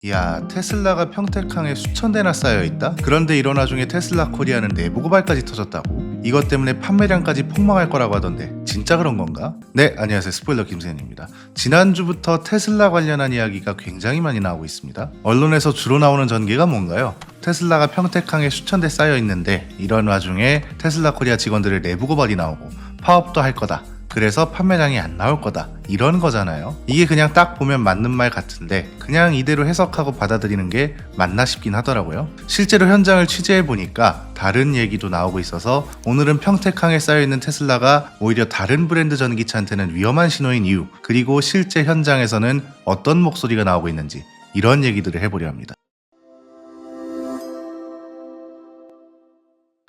이야, 테슬라가 평택항에 수천 대나 쌓여 있다? 그런데 이런 와중에 테슬라 코리아는 내부 고발까지 터졌다고? 이것 때문에 판매량까지 폭망할 거라고 하던데 진짜 그런 건가? 네, 안녕하세요. 스포일러 김세현입니다. 지난주부터 테슬라 관련한 이야기가 굉장히 많이 나오고 있습니다. 언론에서 주로 나오는 전개가 뭔가요? 테슬라가 평택항에 수천 대 쌓여 있는데 이런 와중에 테슬라 코리아 직원들의 내부 고발이 나오고 파업도 할 거다. 그래서 판매량이 안 나올 거다. 이런 거잖아요. 이게 그냥 딱 보면 맞는 말 같은데 그냥 이대로 해석하고 받아들이는 게 맞나 싶긴 하더라고요. 실제로 현장을 취재해보니까 다른 얘기도 나오고 있어서 오늘은 평택항에 쌓여있는 테슬라가 오히려 다른 브랜드 전기차한테는 위험한 신호인 이유, 그리고 실제 현장에서는 어떤 목소리가 나오고 있는지 이런 얘기들을 해보려 합니다.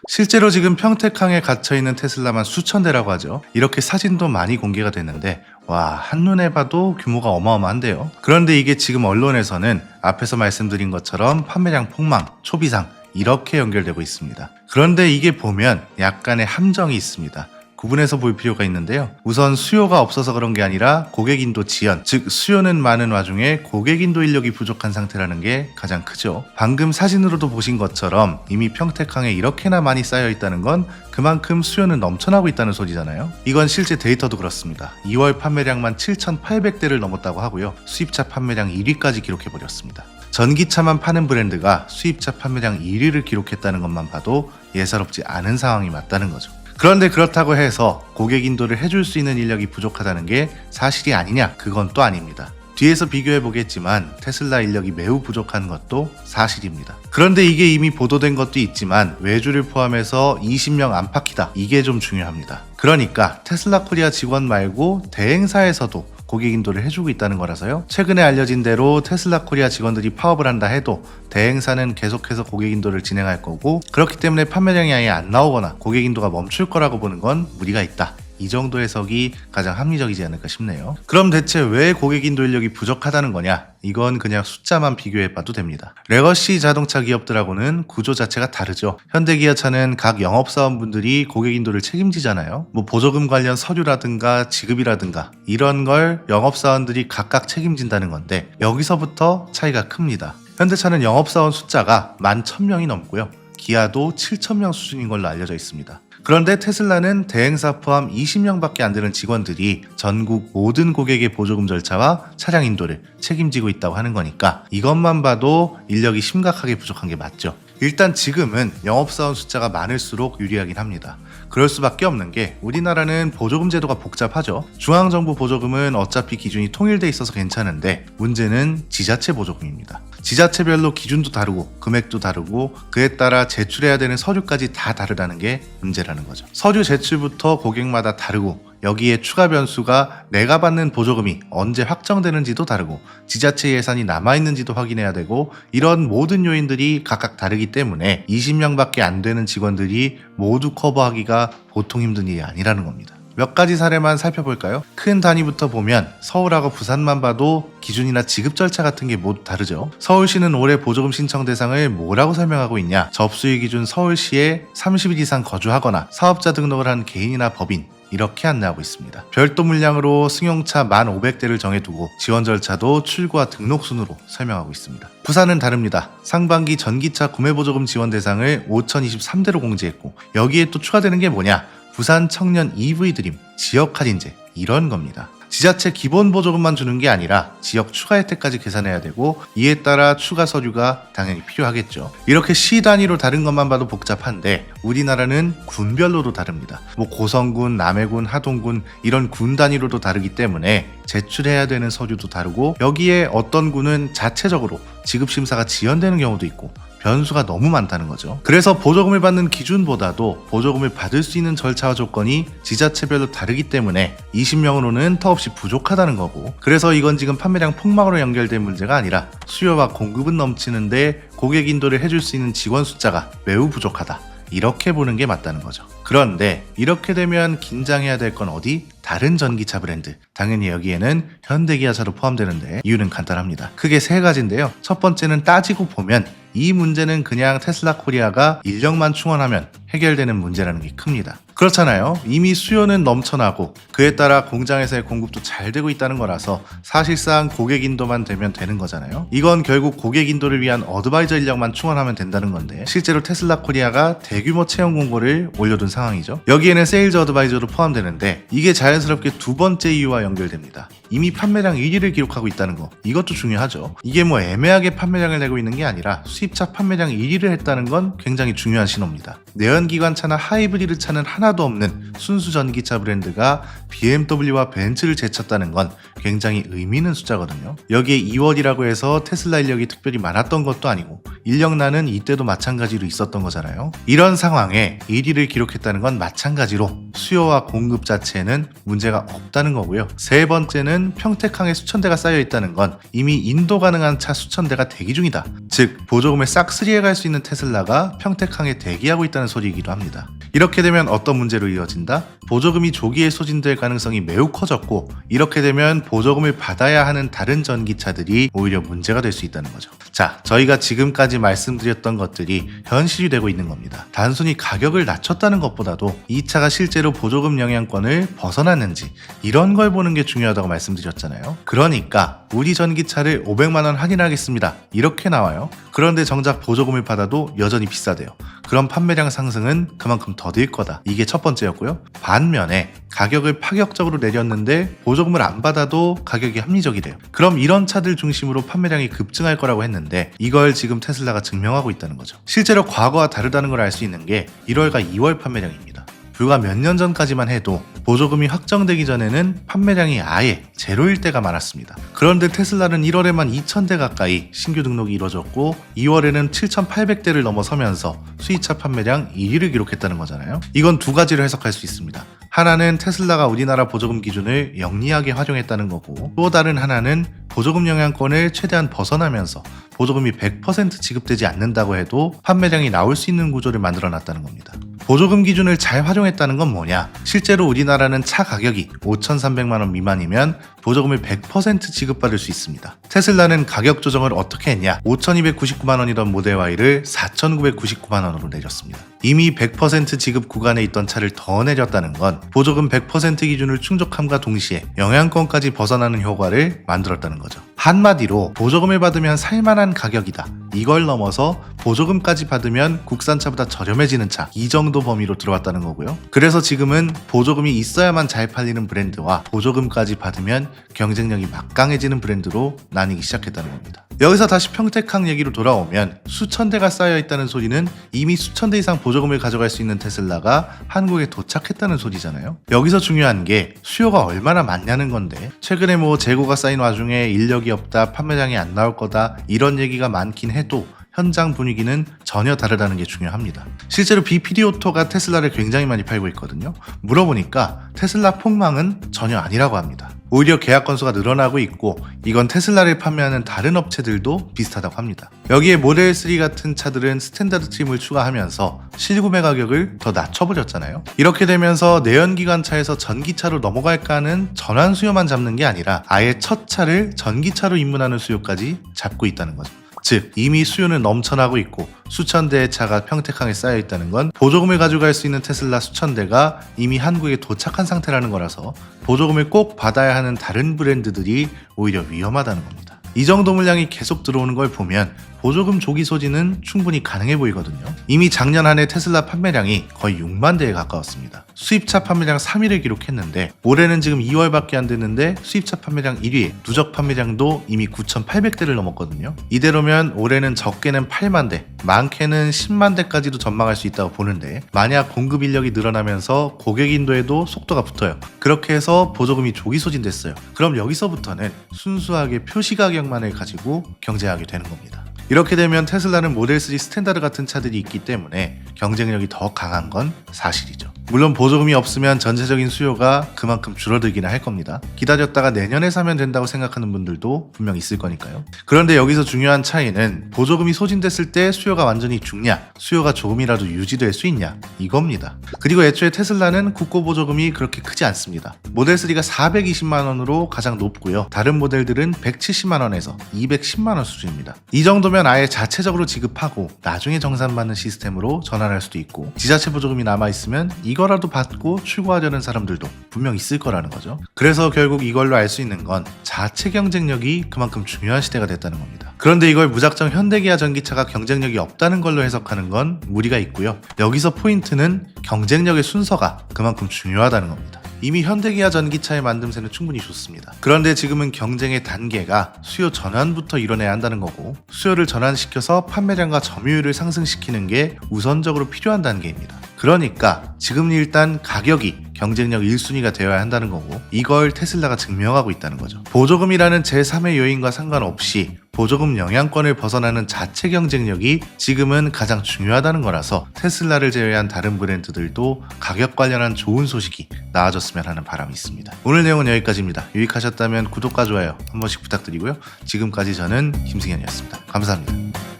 실제로 지금 평택항에 갇혀있는 테슬라만 수천 대라고 하죠. 이렇게 사진도 많이 공개가 됐는데 와, 한눈에 봐도 규모가 어마어마한데요. 그런데 이게 지금 언론에서는 앞에서 말씀드린 것처럼 판매량 폭망, 초비상 이렇게 연결되고 있습니다. 그런데 이게 보면 약간의 함정이 있습니다. 구분해서 볼 필요가 있는데요. 우선 수요가 없어서 그런 게 아니라 고객인도 지연, 즉 수요는 많은 와중에 고객인도 인력이 부족한 상태라는 게 가장 크죠. 방금 사진으로도 보신 것처럼 이미 평택항에 이렇게나 많이 쌓여 있다는 건 그만큼 수요는 넘쳐나고 있다는 소리잖아요. 이건 실제 데이터도 그렇습니다. 2월 판매량만 7,800대를 넘었다고 하고요. 수입차 판매량 1위까지 기록해버렸습니다. 전기차만 파는 브랜드가 수입차 판매량 1위를 기록했다는 것만 봐도 예사롭지 않은 상황이 맞다는 거죠. 그런데 그렇다고 해서 고객 인도를 해줄 수 있는 인력이 부족하다는 게 사실이 아니냐? 그건 또 아닙니다. 뒤에서 비교해 보겠지만 테슬라 인력이 매우 부족한 것도 사실입니다. 그런데 이게 이미 보도된 것도 있지만 외주를 포함해서 20명 안팎이다. 이게 좀 중요합니다. 그러니까 테슬라 코리아 직원 말고 대행사에서도 고객 인도를 해주고 있다는 거라서요. 최근에 알려진 대로 테슬라 코리아 직원들이 파업을 한다 해도 대행사는 계속해서 고객 인도를 진행할 거고, 그렇기 때문에 판매량이 아예 안 나오거나 고객 인도가 멈출 거라고 보는 건 무리가 있다. 이 정도 해석이 가장 합리적이지 않을까 싶네요. 그럼 대체 왜 고객 인도 인력이 부족하다는 거냐? 이건 그냥 숫자만 비교해봐도 됩니다. 레거시 자동차 기업들하고는 구조 자체가 다르죠. 현대기아차는 각 영업사원분들이 고객 인도를 책임지잖아요. 보조금 관련 서류라든가 지급이라든가 이런 걸 영업사원들이 각각 책임진다는 건데 여기서부터 차이가 큽니다. 현대차는 영업사원 숫자가 11,000명이 넘고요. 기아도 7,000명 수준인 걸로 알려져 있습니다. 그런데 테슬라는 대행사 포함 20명밖에 안 되는 직원들이 전국 모든 고객의 보조금 절차와 차량 인도를 책임지고 있다고 하는 거니까 이것만 봐도 인력이 심각하게 부족한 게 맞죠. 일단 지금은 영업사원 숫자가 많을수록 유리하긴 합니다. 그럴 수밖에 없는 게 우리나라는 보조금 제도가 복잡하죠. 중앙정부 보조금은 어차피 기준이 통일돼 있어서 괜찮은데 문제는 지자체 보조금입니다. 지자체별로 기준도 다르고 금액도 다르고 그에 따라 제출해야 되는 서류까지 다 다르다는 게 문제라는 거죠. 서류 제출부터 고객마다 다르고 여기에 추가 변수가 내가 받는 보조금이 언제 확정되는지도 다르고 지자체 예산이 남아있는지도 확인해야 되고 이런 모든 요인들이 각각 다르기 때문에 20명밖에 안 되는 직원들이 모두 커버하기가 보통 힘든 일이 아니라는 겁니다. 몇 가지 사례만 살펴볼까요? 큰 단위부터 보면 서울하고 부산만 봐도 기준이나 지급 절차 같은 게 모두 다르죠. 서울시는 올해 보조금 신청 대상을 뭐라고 설명하고 있냐? 접수일 기준 서울시에 30일 이상 거주하거나 사업자 등록을 한 개인이나 법인 이렇게 안내하고 있습니다. 별도 물량으로 승용차 1,500대를 정해두고 지원 절차도 출고와 등록 순으로 설명하고 있습니다. 부산은 다릅니다. 상반기 전기차 구매보조금 지원 대상을 5,023대로 공지했고 여기에 또 추가되는 게 뭐냐? 부산 청년 EV 드림, 지역 할인제 이런 겁니다. 지자체 기본 보조금만 주는 게 아니라 지역 추가 혜택까지 계산해야 되고 이에 따라 추가 서류가 당연히 필요하겠죠. 이렇게 시 단위로 다른 것만 봐도 복잡한데 우리나라는 군별로도 다릅니다. 고성군, 남해군, 하동군 이런 군 단위로도 다르기 때문에 제출해야 되는 서류도 다르고 여기에 어떤 군은 자체적으로 지급심사가 지연되는 경우도 있고 변수가 너무 많다는 거죠. 그래서 보조금을 받는 기준보다도 보조금을 받을 수 있는 절차와 조건이 지자체별로 다르기 때문에 20명으로는 턱없이 부족하다는 거고, 그래서 이건 지금 판매량 폭망으로 연결된 문제가 아니라 수요와 공급은 넘치는데 고객 인도를 해줄 수 있는 직원 숫자가 매우 부족하다. 이렇게 보는 게 맞다는 거죠. 그런데 이렇게 되면 긴장해야 될 건 어디? 다른 전기차 브랜드. 당연히 여기에는 현대기아차도 포함되는데 이유는 간단합니다. 크게 세 가지인데요. 첫 번째는 따지고 보면 이 문제는 그냥 테슬라 코리아가 인력만 충원하면 해결되는 문제라는 게 큽니다. 그렇잖아요. 이미 수요는 넘쳐나고 그에 따라 공장에서의 공급도 잘 되고 있다는 거라서 사실상 고객 인도만 되면 되는 거잖아요. 이건 결국 고객 인도를 위한 어드바이저 인력만 충원하면 된다는 건데 실제로 테슬라 코리아가 대규모 채용 공고를 올려둔 상황이죠. 여기에는 세일즈 어드바이저도 포함되는데 이게 자연스럽게 두 번째 이유와 연결됩니다. 이미 판매량 1위를 기록하고 있다는 거, 이것도 중요하죠. 이게 뭐 애매하게 판매량을 내고 있는 게 아니라 수입차 판매량 1위를 했다는 건 굉장히 중요한 신호입니다. 내연기관차나 하이브리드 차는 하나도 없는 순수 전기차 브랜드가 BMW와 벤츠를 제쳤다는 건 굉장히 의미 있는 숫자거든요. 여기에 2월이라고 해서 테슬라 인력이 특별히 많았던 것도 아니고 인력난은 이때도 마찬가지로 있었던 거잖아요. 이런 상황에 1위를 기록했다는 건 마찬가지로 수요와 공급 자체에는 문제가 없다는 거고요. 세 번째는 평택항에 수천 대가 쌓여 있다는 건 이미 인도 가능한 차 수천 대가 대기 중이다. 즉 보조금을 싹쓸이해 갈 수 있는 테슬라가 평택항에 대기하고 있다는 소리이기도 합니다. 이렇게 되면 어떤 문제로 이어진다? 보조금이 조기에 소진될 가능성이 매우 커졌고 이렇게 되면 보조금을 받아야 하는 다른 전기차들이 오히려 문제가 될 수 있다는 거죠. 자, 저희가 지금까지 말씀드렸던 것들이 현실이 되고 있는 겁니다. 단순히 가격을 낮췄다는 것보다도 이 차가 실제로 보조금 영향권을 벗어났는지 이런 걸 보는 게 중요하다고 말씀드렸잖아요. 그러니까 우리 전기차를 500만 원 할인하겠습니다. 이렇게 나와요. 그런데 정작 보조금을 받아도 여전히 비싸대요. 그럼 판매량 상승은 그만큼 더딜 거다. 이게 첫 번째였고요. 반면에 가격을 파격적으로 내렸는데 보조금을 안 받아도 가격이 합리적이래요. 그럼 이런 차들 중심으로 판매량이 급증할 거라고 했는데 이걸 지금 테슬라가 증명하고 있다는 거죠. 실제로 과거와 다르다는 걸 알 수 있는 게 1월과 2월 판매량입니다. 불과 몇 년 전까지만 해도 보조금이 확정되기 전에는 판매량이 아예 제로일 때가 많았습니다. 그런데 테슬라는 1월에만 2,000대 가까이 신규 등록이 이뤄졌고 2월에는 7,800대를 넘어서면서 수입차 판매량 1위를 기록했다는 거잖아요. 이건 두 가지로 해석할 수 있습니다. 하나는 테슬라가 우리나라 보조금 기준을 영리하게 활용했다는 거고 또 다른 하나는 보조금 영향권을 최대한 벗어나면서 보조금이 100% 지급되지 않는다고 해도 판매량이 나올 수 있는 구조를 만들어 놨다는 겁니다. 보조금 기준을 잘 활용했다는 건 뭐냐? 실제로 우리나라는 차 가격이 5,300만 원 미만이면 보조금을 100% 지급받을 수 있습니다. 테슬라는 가격 조정을 어떻게 했냐? 5,299만 원이던 모델 Y를 4,999만 원으로 내렸습니다. 이미 100% 지급 구간에 있던 차를 더 내렸다는 건 보조금 100% 기준을 충족함과 동시에 영향권까지 벗어나는 효과를 만들었다는 거죠. 한마디로 보조금을 받으면 살만한 가격이다. 이걸 넘어서 보조금까지 받으면 국산차보다 저렴해지는 차, 이 정도 범위로 들어왔다는 거고요. 그래서 지금은 보조금이 있어야만 잘 팔리는 브랜드와 보조금까지 받으면 경쟁력이 막강해지는 브랜드로 나뉘기 시작했다는 겁니다. 여기서 다시 평택항 얘기로 돌아오면 수천 대가 쌓여 있다는 소리는 이미 수천 대 이상 보조금을 가져갈 수 있는 테슬라가 한국에 도착했다는 소리잖아요. 여기서 중요한 게 수요가 얼마나 많냐는 건데 최근에 뭐 재고가 쌓인 와중에 인력이 없다, 판매량이 안 나올 거다 이런 얘기가 많긴 해도 현장 분위기는 전혀 다르다는 게 중요합니다. 실제로 BPD오토가 테슬라를 굉장히 많이 팔고 있거든요. 물어보니까 테슬라 폭망은 전혀 아니라고 합니다. 오히려 계약 건수가 늘어나고 있고 이건 테슬라를 판매하는 다른 업체들도 비슷하다고 합니다. 여기에 모델 3 같은 차들은 스탠다드 트림을 추가하면서 실구매 가격을 더 낮춰버렸잖아요. 이렇게 되면서 내연기관차에서 전기차로 넘어갈까 하는 전환 수요만 잡는 게 아니라 아예 첫 차를 전기차로 입문하는 수요까지 잡고 있다는 거죠. 즉 이미 수요는 넘쳐나고 있고 수천 대의 차가 평택항에 쌓여 있다는 건 보조금을 가져갈 수 있는 테슬라 수천 대가 이미 한국에 도착한 상태라는 거라서 보조금을 꼭 받아야 하는 다른 브랜드들이 오히려 위험하다는 겁니다. 이 정도 물량이 계속 들어오는 걸 보면 보조금 조기 소진은 충분히 가능해 보이거든요. 이미 작년 한 해 테슬라 판매량이 거의 6만 대에 가까웠습니다. 수입차 판매량 3위를 기록했는데 올해는 지금 2월밖에 안 됐는데 수입차 판매량 1위, 누적 판매량도 이미 9,800대를 넘었거든요. 이대로면 올해는 적게는 8만 대, 많게는 10만 대까지도 전망할 수 있다고 보는데 만약 공급 인력이 늘어나면서 고객 인도에도 속도가 붙어요. 그렇게 해서 보조금이 조기 소진됐어요. 그럼 여기서부터는 순수하게 표시 가격만을 가지고 경쟁하게 되는 겁니다. 이렇게 되면 테슬라는 모델 3 스탠다드 같은 차들이 있기 때문에 경쟁력이 더 강한 건 사실이죠. 물론 보조금이 없으면 전체적인 수요가 그만큼 줄어들기는 할 겁니다. 기다렸다가 내년에 사면 된다고 생각하는 분들도 분명 있을 거니까요. 그런데 여기서 중요한 차이는 보조금이 소진됐을 때 수요가 완전히 죽냐, 수요가 조금이라도 유지될 수 있냐, 이겁니다. 그리고 애초에 테슬라는 국고 보조금이 그렇게 크지 않습니다. 모델 3가 420만 원으로 가장 높고요. 다른 모델들은 170만 원에서 210만 원 수준입니다. 이 정도면 아예 자체적으로 지급하고 나중에 정산받는 시스템으로 전환할 수도 있고, 지자체 보조금이 남아있으면 이거라도 받고 출고하려는 사람들도 분명 있을 거라는 거죠. 그래서 결국 이걸로 알 수 있는 건 자체 경쟁력이 그만큼 중요한 시대가 됐다는 겁니다. 그런데 이걸 무작정 현대기아 전기차가 경쟁력이 없다는 걸로 해석하는 건 무리가 있고요. 여기서 포인트는 경쟁력의 순서가 그만큼 중요하다는 겁니다. 이미 현대기아 전기차의 만듦새는 충분히 좋습니다. 그런데 지금은 경쟁의 단계가 수요 전환부터 일어나야 한다는 거고, 수요를 전환시켜서 판매량과 점유율을 상승시키는 게 우선적으로 필요한 단계입니다. 그러니까 지금 일단 가격이 경쟁력 1순위가 되어야 한다는 거고, 이걸 테슬라가 증명하고 있다는 거죠. 보조금이라는 제3의 요인과 상관없이 보조금 영향권을 벗어나는 자체 경쟁력이 지금은 가장 중요하다는 거라서 테슬라를 제외한 다른 브랜드들도 가격 관련한 좋은 소식이 나아졌으면 하는 바람이 있습니다. 오늘 내용은 여기까지입니다. 유익하셨다면 구독과 좋아요 한 번씩 부탁드리고요. 지금까지 저는 김승현이었습니다. 감사합니다.